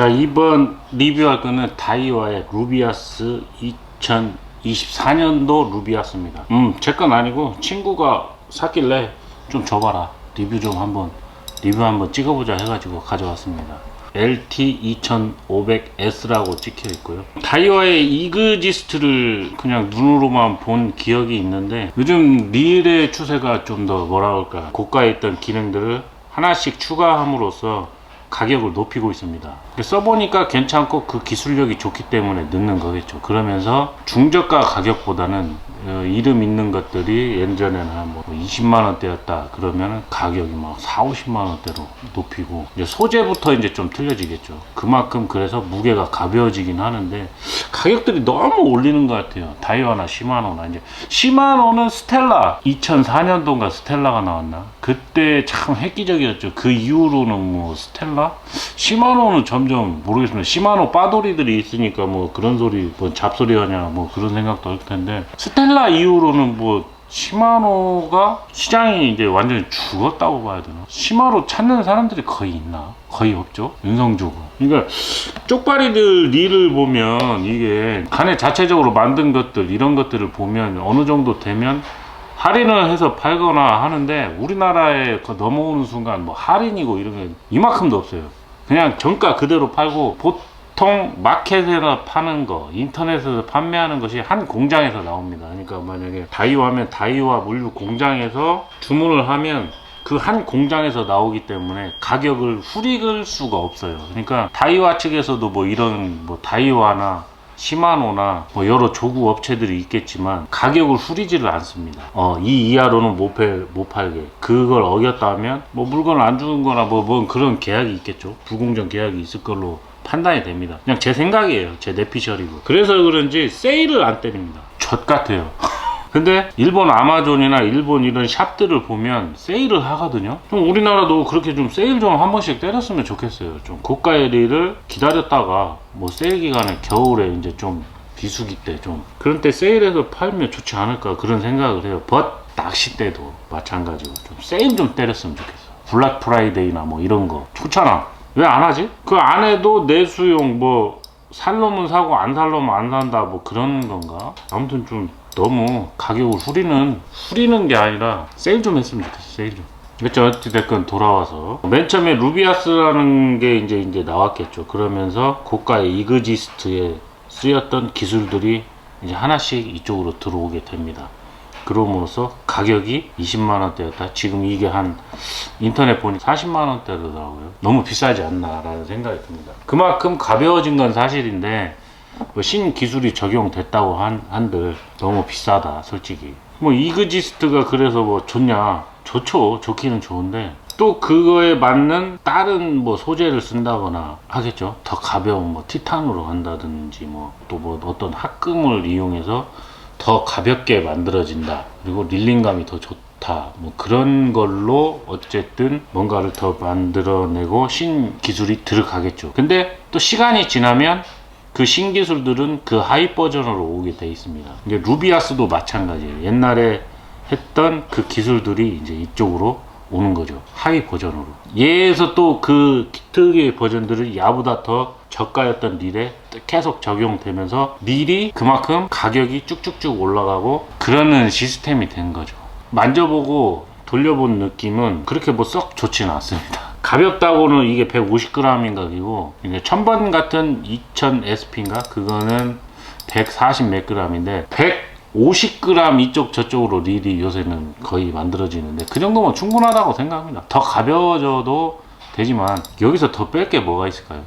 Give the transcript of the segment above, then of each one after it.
자, 이번 리뷰할 거는 다이와의 루비아스 2024년도 루비아스입니다. 제 건 아니고 친구가 샀길래 좀 줘봐라, 리뷰 한번 찍어보자 해가지고 가져왔습니다. LT2500S라고 찍혀 있고요. 다이와의 이그지스트를 그냥 눈으로만 본 기억이 있는데, 요즘 릴의 추세가 좀 더 뭐라 그럴까, 고가에 있던 기능들을 하나씩 추가함으로써 가격을 높이고 있습니다. 써보니까 괜찮고 그 기술력이 좋기 때문에 넣는 거겠죠. 그러면서 중저가 가격보다는 이름 있는 것들이 예전에는 뭐 20만원대였다 그러면 가격이 막 40~50만원대로 높이고, 이제 소재부터 이제 좀 틀려지겠죠. 그만큼 그래서 무게가 가벼워지긴 하는데 가격들이 너무 올리는 것 같아요. 다이와나 시마노나. 이제 시마노는 스텔라, 2004년도인가 스텔라가 나왔나? 그때 참 획기적이었죠. 그 이후로는 뭐 스텔라? 시마노는 점점 모르겠습니다. 시마노 빠돌이들이 있으니까 뭐 그런 소리, 뭐 잡소리 하냐 뭐 그런 생각도 할 텐데, 스텔라 이후로는 뭐 시마노가 시장이 이제 완전히 죽었다고 봐야 되나? 시마노 찾는 사람들이 거의 있나? 거의 없죠. 윤성주고. 그러니까 쪽발이들 릴을 보면 이게 간에 자체적으로 만든 것들, 이런 것들을 보면 어느 정도 되면 할인을 해서 팔거나 하는데, 우리나라에 넘어오는 순간 뭐 할인이고 이런 게 이만큼도 없어요. 그냥 정가 그대로 팔고, 보통 마켓에서 파는 거, 인터넷에서 판매하는 것이 한 공장에서 나옵니다. 그러니까 만약에 다이와 하면 다이와 물류 공장에서 주문을 하면 그 한 공장에서 나오기 때문에 가격을 후리글 수가 없어요. 그러니까 다이와 측에서도 뭐 이런 뭐 다이와나 시마노나 뭐 여러 조구 업체들이 있겠지만 가격을 후리지를 않습니다. 이 이하로는 못 팔게. 그걸 어겼다면 뭐 물건을 안 주는 거나 뭐 그런 계약이 있겠죠. 불공정 계약이 있을 걸로 판단이 됩니다. 그냥 제 생각이에요. 제 내피셜이고. 그래서 그런지 세일을 안 때립니다. 젖 같아요. 근데 일본 아마존이나 일본 이런 샵들을 보면 세일을 하거든요. 좀 우리나라도 그렇게 좀 세일 좀 한 번씩 때렸으면 좋겠어요. 좀 고가의 릴을 기다렸다가 뭐 세일 기간에 겨울에 이제 좀 비수기 때 좀 그런 때 세일해서 팔면 좋지 않을까, 그런 생각을 해요. 낚시 때도 마찬가지고 좀 세일 좀 때렸으면 좋겠어. 블랙 프라이데이나 뭐 이런 거 좋잖아. 왜 안 하지? 그 안 해도 내수용 뭐 살 놈은 사고 안 살 놈은 안 산다 뭐 그런 건가? 아무튼 좀 너무 가격을 후리는 게 아니라 세일 좀 했으면 좋겠어. 세일 좀. 그렇죠. 어찌됐건 돌아와서 맨 처음에 루비아스라는 게 이제 나왔겠죠. 그러면서 고가의 이그지스트에 쓰였던 기술들이 이제 하나씩 이쪽으로 들어오게 됩니다. 그럼으로써 가격이 20만원대였다. 지금 이게 한 인터넷 보니 40만원대더라고요. 너무 비싸지 않나 라는 생각이 듭니다. 그만큼 가벼워진 건 사실인데, 뭐 신기술이 적용됐다고 한들 너무 비싸다 솔직히. 뭐 이그지스트가 그래서 뭐 좋냐? 좋죠. 좋기는 좋은데 또 그거에 맞는 다른 뭐 소재를 쓴다거나 하겠죠. 더 가벼운 뭐 티탄으로 한다든지 뭐 또 뭐 어떤 합금을 이용해서 더 가볍게 만들어진다, 그리고 릴링감이 더 좋다, 뭐 그런 걸로 어쨌든 뭔가를 더 만들어내고 신기술이 들어가겠죠. 근데 또 시간이 지나면 그 신기술들은 그 하이 버전으로 오게 돼 있습니다. 이제 루비아스도 마찬가지예요. 옛날에 했던 그 기술들이 이제 이쪽으로 오는 거죠. 하위 버전으로. 얘에서 또 그 특유의 버전들은 야보다 더 저가였던 릴에 계속 적용되면서 릴이 그만큼 가격이 쭉쭉쭉 올라가고 그러는 시스템이 된 거죠. 만져보고 돌려본 느낌은 그렇게 뭐 썩 좋지는 않습니다. 가볍다고는 이게 150g인가 기고, 이제 1000번 같은 2000SP인가 그거는 140 몇 g인데 150g 이쪽 저쪽으로 릴이 요새는 거의 만들어지는데, 그 정도면 충분하다고 생각합니다. 더 가벼워져도 되지만 여기서 더 뺄 게 뭐가 있을까요?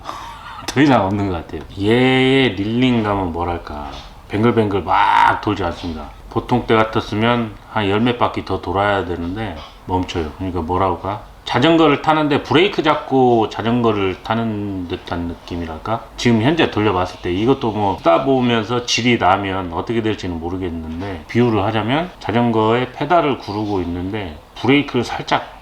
더 이상 없는 것 같아요. 얘의 릴링감은 뭐랄까, 뱅글뱅글 막 돌지 않습니다. 보통 때 같았으면 한 10몇 바퀴 더 돌아야 되는데 멈춰요. 그러니까 뭐라고 할까, 자전거를 타는데 브레이크 잡고 자전거를 타는 듯한 느낌이랄까. 지금 현재 돌려봤을 때 이것도 뭐 따보면서 질이 나면 어떻게 될지는 모르겠는데, 비유를 하자면 자전거에 페달을 구르고 있는데 브레이크를 살짝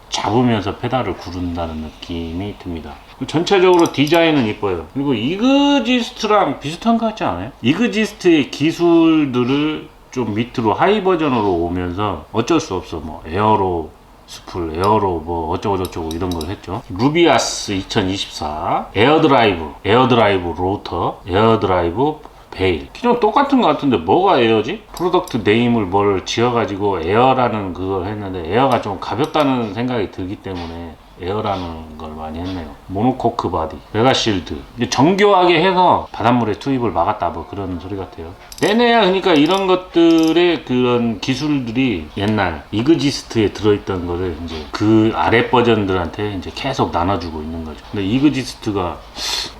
잡으면서 페달을 구른다는 느낌이 듭니다. 전체적으로 디자인은 이뻐요. 그리고 이그지스트랑 비슷한 것 같지 않아요? 이그지스트의 기술들을 좀 밑으로 하이 버전으로 오면서 어쩔 수 없어 뭐 에어로 스풀, 에어로 뭐 어쩌고저쩌고 이런 걸 했죠. 루비아스 2024, 에어드라이브 로터, 에어드라이브 베일. 기존 똑같은 것 같은데 뭐가 에어지? 프로덕트 네임을 뭘 지어가지고 에어라는 그걸 했는데 에어가 좀 가볍다는 생각이 들기 때문에 에어라는 걸 많이 했네요. 모노코크 바디, 메가실드. 정교하게 해서 바닷물에 투입을 막았다 뭐 그런 소리 같아요. 빼내야 그러니까 이런 것들의 그런 기술들이 옛날 이그지스트에 들어있던 거를 이제 그 아래 버전들한테 이제 계속 나눠주고 있는 거죠. 근데 이그지스트가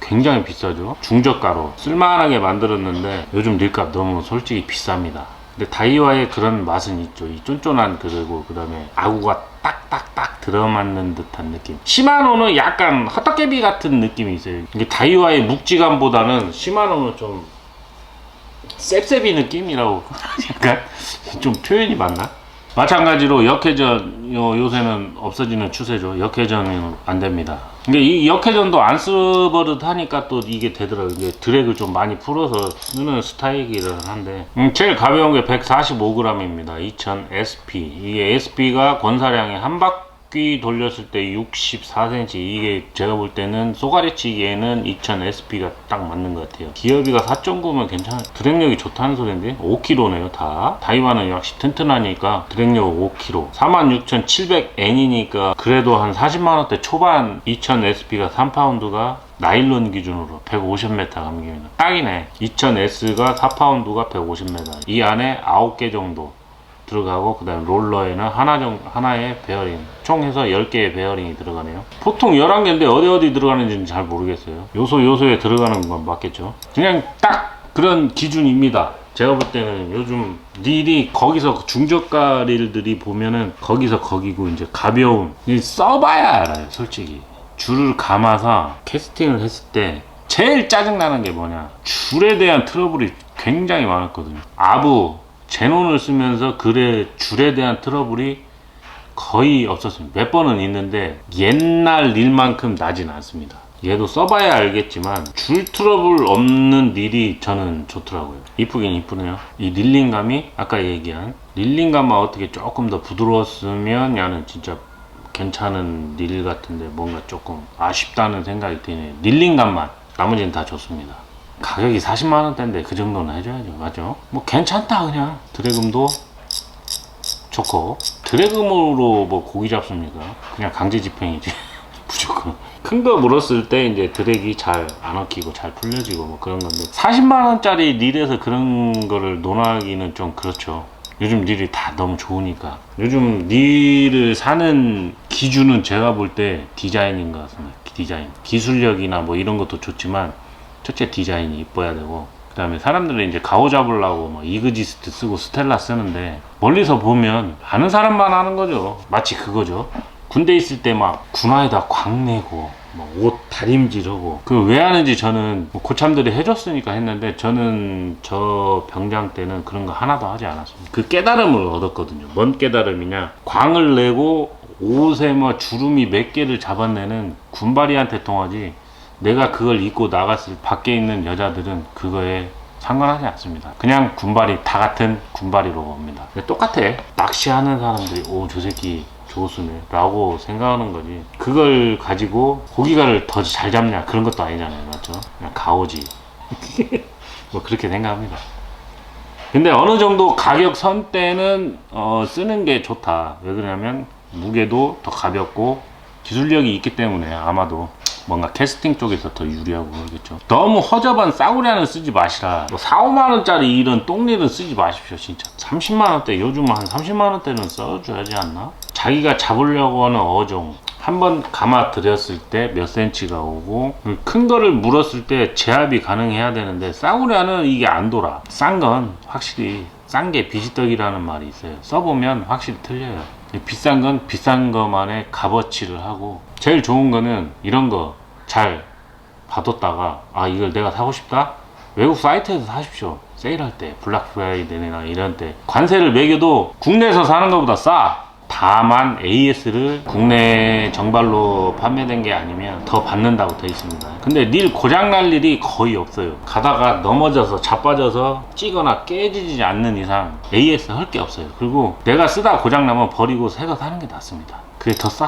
굉장히 비싸죠. 중저가로 쓸만하게 만들었는데 요즘 릴값 너무 솔직히 비쌉니다. 근데 다이와의 그런 맛은 있죠. 이 쫀쫀한 그리고 그 다음에 아구가 딱딱딱 들어맞는 듯한 느낌. 시마노는 약간 헛떡개비 같은 느낌이 있어요. 이게 다이와의 묵직함보다는 시마노는 좀 셉셉이 느낌이라고 약간 좀 표현이 맞나? 마찬가지로 역회전 요새는 없어지는 추세죠. 역회전은 안 됩니다. 근데 이 역회전도 안 쓰버릇 하니까 또 이게 되더라고요. 이게 드랙을 좀 많이 풀어서 쓰는 스타일이긴 한데 제일 가벼운 게 145g입니다. 2000 SP. 이게 SP가 권사량이 한 바퀴 돌렸을 때 64cm. 이게 제가 볼 때는 쏘가리치기에는 2000 SP가 딱 맞는 것 같아요. 기어비가 4.9면 괜찮아요. 드랙력이 좋다는 소리인데 5kg네요 다. 다이와는 역시 튼튼하니까 드랙력 5kg. 46,700N이니까 그래도 한 40만원대 초반. 2000 SP가 3파운드가 나일론 기준으로 150m 감깁니다. 딱이네. 2000S가 4파운드가 150m. 이 안에 9개 정도 들어가고 그 다음에 롤러에는 하나의 베어링 총 해서 10개의 베어링이 들어가네요. 보통 11개인데 어디 들어가는지는 잘 모르겠어요. 요소에 들어가는 건 맞겠죠. 그냥 딱 그런 기준입니다. 제가 볼 때는 요즘 릴이 거기서 중저가 릴들이 보면은 거기서 거기고 이제 가벼운 써봐야 알아요. 솔직히 줄을 감아서 캐스팅을 했을 때 제일 짜증나는 게 뭐냐, 줄에 대한 트러블이 굉장히 많았거든요. 제논을 쓰면서 줄에 대한 트러블이 거의 없었습니다. 몇 번은 있는데 옛날 릴만큼 나진 않습니다. 얘도 써봐야 알겠지만 줄 트러블 없는 릴이 저는 좋더라고요. 이쁘긴 이쁘네요. 이 릴링감이 아까 얘기한 릴링감만 어떻게 조금 더 부드러웠으면 얘는 진짜 괜찮은 릴 같은데 뭔가 조금 아쉽다는 생각이 드네요. 릴링감만. 나머지는 다 좋습니다. 가격이 40만원대인데 그 정도는 해줘야죠. 맞죠? 뭐 괜찮다. 그냥 드래금도 좋고. 드래금으로 뭐 고기 잡습니까? 그냥 강제 집행이지. 무조건 큰 거 물었을 때 이제 드랙이 잘 안 엉키고 잘 풀려지고 뭐 그런 건데 40만원짜리 릴에서 그런 거를 논하기는 좀 그렇죠. 요즘 릴이 다 너무 좋으니까. 요즘 릴을 사는 기준은 제가 볼 때 디자인인 것 같습니다. 디자인, 기술력이나 뭐 이런 것도 좋지만 첫째 디자인이 이뻐야 되고, 그 다음에 사람들은 이제 가오 잡으려고 뭐 이그지스트 쓰고 스텔라 쓰는데 멀리서 보면 아는 사람만 하는 거죠. 마치 그거죠. 군대 있을 때 막 군화에다 광내고 옷 다림질하고 그 왜 하는지 저는 뭐 고참들이 해줬으니까 했는데 저는 저 병장 때는 그런 거 하나도 하지 않았습니다. 그 깨달음을 얻었거든요. 뭔 깨달음이냐, 광을 내고 옷에 뭐 주름이 몇 개를 잡아내는 군바리한테 통하지 내가 그걸 입고 나갔을 밖에 있는 여자들은 그거에 상관하지 않습니다. 그냥 군바리, 다 같은 군바리로 옵니다. 똑같아. 낚시하는 사람들이 저 새끼 조수네 라고 생각하는 거지, 그걸 가지고 고기가를 더 잘 잡냐 그런 것도 아니잖아요. 맞죠? 그냥 가오지. 뭐 그렇게 생각합니다. 근데 어느 정도 가격 선대는 쓰는 게 좋다. 왜 그러냐면 무게도 더 가볍고 기술력이 있기 때문에 아마도 뭔가 캐스팅 쪽에서 더 유리하고 그러겠죠. 너무 허접한 싸구려는 쓰지 마시라. 4, 5만원짜리 이런 똥릴은 쓰지 마십시오. 진짜 30만원대, 요즘 한 30만원대는 써줘야지 않나? 자기가 잡으려고 하는 어종 한번 감아 들였을 때 몇 센치가 오고, 큰 거를 물었을 때 제압이 가능해야 되는데 싸구려는 이게 안 돌아. 싼 건 확실히 싼 게 비지떡이라는 말이 있어요. 써보면 확실히 틀려요. 비싼 건 비싼 것만의 값어치를 하고, 제일 좋은 거는 이런 거 잘 봐뒀다가 이걸 내가 사고 싶다? 외국 사이트에서 사십시오. 세일할 때, 블랙 프라이데이나 이런 때 관세를 매겨도 국내에서 사는 것보다 싸. 다만 AS를 국내 정발로 판매된 게 아니면 더 받는다고 되어 있습니다. 근데 릴 고장날 일이 거의 없어요. 가다가 넘어져서 자빠져서 찌거나 깨지지 않는 이상 AS 할 게 없어요. 그리고 내가 쓰다 고장나면 버리고 새거 사는 게 낫습니다. 그게 더 싸.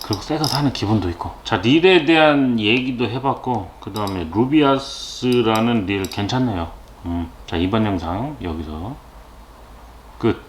그리고 새거 사는 기분도 있고. 자, 릴에 대한 얘기도 해봤고, 그 다음에 루비아스라는 릴 괜찮네요. 자, 이번 영상 여기서 끝.